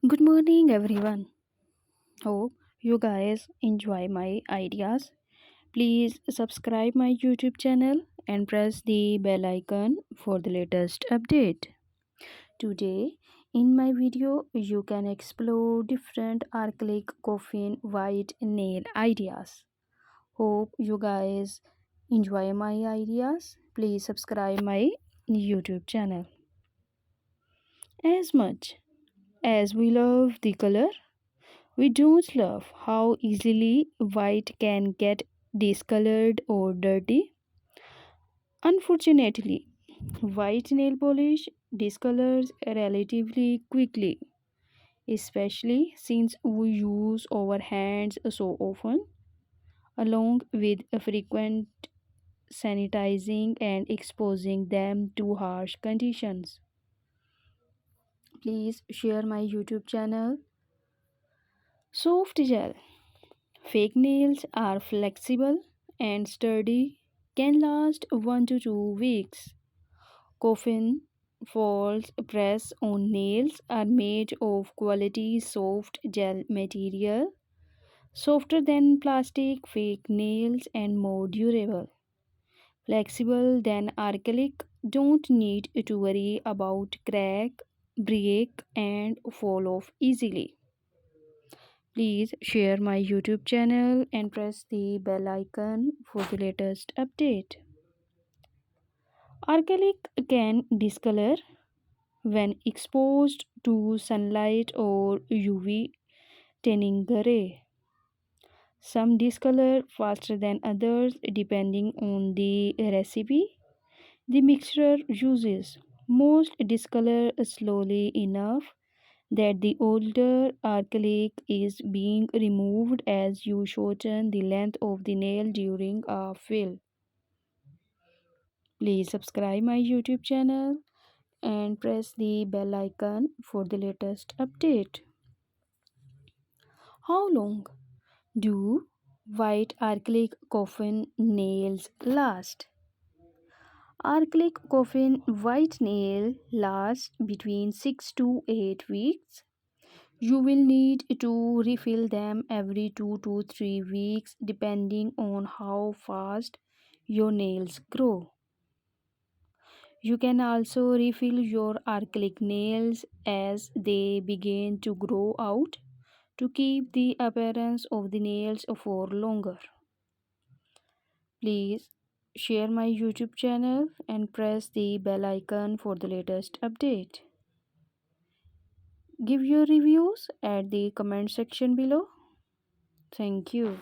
Good morning, everyone. Hope you guys enjoy my ideas. Please subscribe my YouTube channel and press the bell icon for the latest update. Today, in my video, you can explore different acrylic coffin white nail ideas. Hope you guys enjoy my ideas. Please subscribe my YouTube channel. As much as we love the color, we don't love how easily white can get discolored or dirty. Unfortunately, white nail polish discolors relatively quickly, especially since we use our hands so often, along with a frequent sanitizing and exposing them to harsh conditions. Please share my YouTube channel. Soft gel. Fake nails are flexible and sturdy, can last 1 to 2 weeks. Coffin falls press on nails are made of quality soft gel material, softer than plastic fake nails and more durable. Flexible than acrylic, don't need to worry about crack, break and fall off easily. Please share my YouTube channel and press the bell icon for the latest update. Acrylic can discolor when exposed to sunlight or UV tanning ray. Some discolor faster than others depending on the recipe the mixture uses. Most discolor slowly enough that the older acrylic is being removed as you shorten the length of the nail during a fill. Please subscribe my YouTube channel and press the bell icon for the latest update. How long do white acrylic coffin nails last? Acrylic coffin white nail lasts between 6 to 8 weeks. You will need to refill them every 2 to 3 weeks depending on how fast your nails grow. You can also refill your acrylic nails as they begin to grow out to keep the appearance of the nails for longer. Please share my YouTube channel and press the bell icon for the latest update. Give your reviews at the comment section below. Thank you.